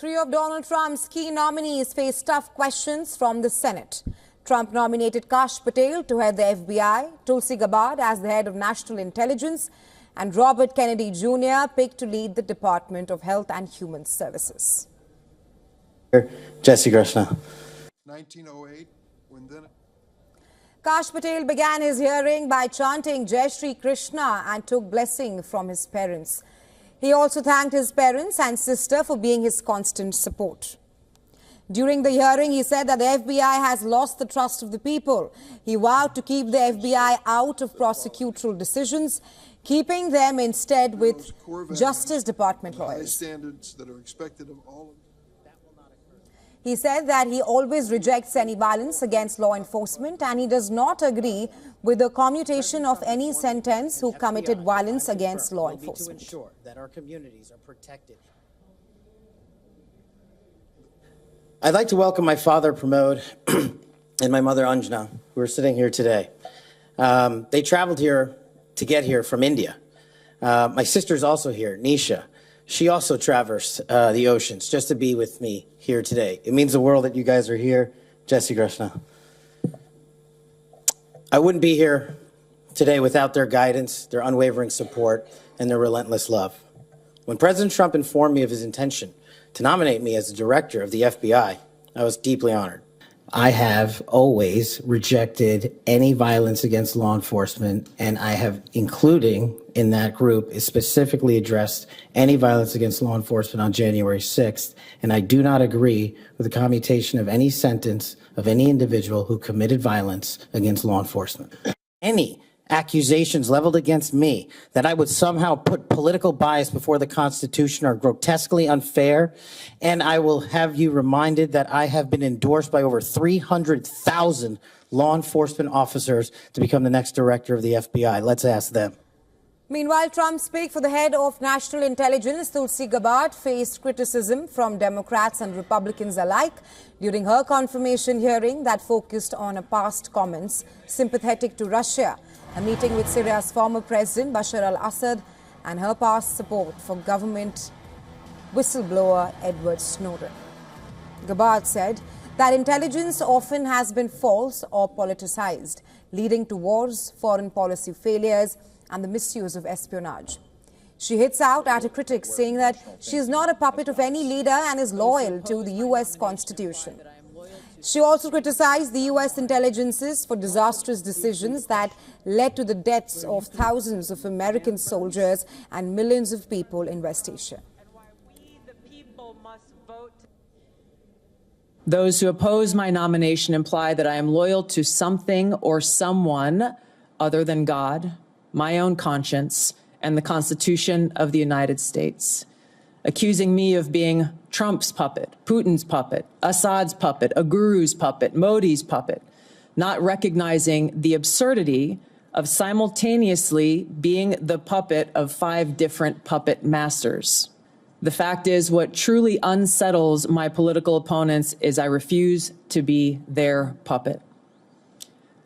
Three of Donald Trump's key nominees face tough questions from the Senate. Trump nominated Kash Patel to head the FBI, Tulsi Gabbard as the head of National Intelligence, and Robert Kennedy Jr. picked to lead the Department of Health and Human Services. Jai Shree Krishna. 1908, when then... Kash Patel began his hearing by chanting Jai Shree Krishna and took blessing from his parents. He also thanked his parents and sister for being his constant support. During the hearing, he said that the FBI has lost the trust of the people. He vowed to keep the FBI out of prosecutorial decisions, keeping them instead with Justice Department lawyers. Standards that are expected of all of them. He said that he always rejects any violence against law enforcement and he does not agree with the commutation of any sentence who committed violence against law enforcement. To ensure that our communities are protected. I'd like to welcome my father, Pramod, and my mother, Anjana, who are sitting here today. They traveled here to get here from India. My sister's also here, Nisha. She also traversed the oceans just to be with me here today. It means the world that you guys are here. Jai Shree Krishna. I wouldn't be here today without their guidance, their unwavering support, and their relentless love. When President Trump informed me of his intention to nominate me as the director of the FBI, I was deeply honored. I have always rejected any violence against law enforcement, and I have, including in that group, is specifically addressed any violence against law enforcement on January 6th, and I do not agree with the commutation of any sentence of any individual who committed violence against law enforcement. Any accusations leveled against me that I would somehow put political bias before the Constitution are grotesquely unfair, and I will have you reminded that I have been endorsed by over 300,000 law enforcement officers to become the next director of the FBI. Let's ask them. Meanwhile, Trump's pick for the head of National Intelligence, Tulsi Gabbard, faced criticism from Democrats and Republicans alike during her confirmation hearing that focused on her past comments sympathetic to Russia, a meeting with Syria's former president Bashar al-Assad, and her past support for government whistleblower Edward Snowden. Gabbard said that intelligence often has been false or politicized, leading to wars, foreign policy failures, and the misuse of espionage. She hits out at her critics, saying that she is not a puppet of any leader and is loyal to the U.S. Constitution. She also criticized the U.S. intelligences for disastrous decisions that led to the deaths of thousands of American soldiers and millions of people in West Asia. Those who oppose my nomination imply that I am loyal to something or someone other than God, my own conscience, and the Constitution of the United States, accusing me of being Trump's puppet, Putin's puppet, Assad's puppet, a guru's puppet, Modi's puppet, not recognizing the absurdity of simultaneously being the puppet of 5 different puppet masters. The fact is, what truly unsettles my political opponents is I refuse to be their puppet.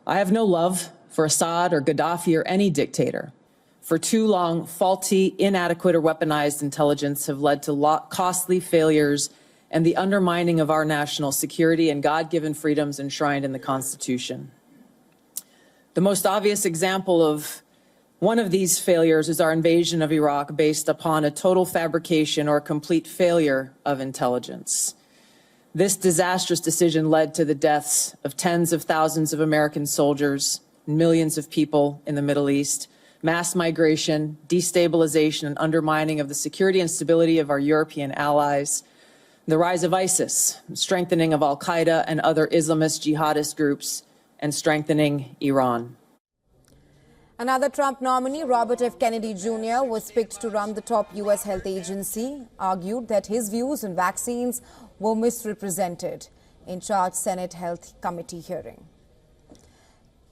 I have no love for Assad or Gaddafi or any dictator. For too long, faulty, inadequate, or weaponized intelligence have led to costly failures and the undermining of our national security and God-given freedoms enshrined in the Constitution. The most obvious example of one of these failures is our invasion of Iraq based upon a total fabrication or complete failure of intelligence. This disastrous decision led to the deaths of tens of thousands of American soldiers, millions of people in the Middle East, mass migration, destabilization, and undermining of the security and stability of our European allies, the rise of ISIS, strengthening of al-Qaeda and other Islamist jihadist groups, and strengthening Iran. Another Trump nominee, Robert F. Kennedy Jr., was picked to run the top U.S. health agency, argued that his views on vaccines were misrepresented in charged Senate Health Committee hearing.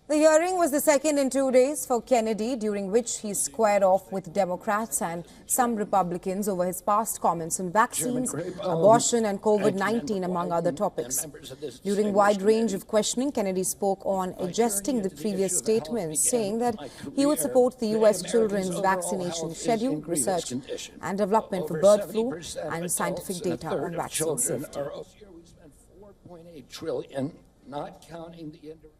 The hearing was the second in 2 days for Kennedy, during which he squared off with Democrats and some Republicans over his past comments on vaccines, abortion and COVID-19, among other topics. During a wide range of questioning, Kennedy spoke on adjusting the previous statements, saying that he would support the U.S. children's vaccination schedule, research and development for bird flu, and scientific data on vaccine safety. We spent $4.8 trillion, not counting the indirect.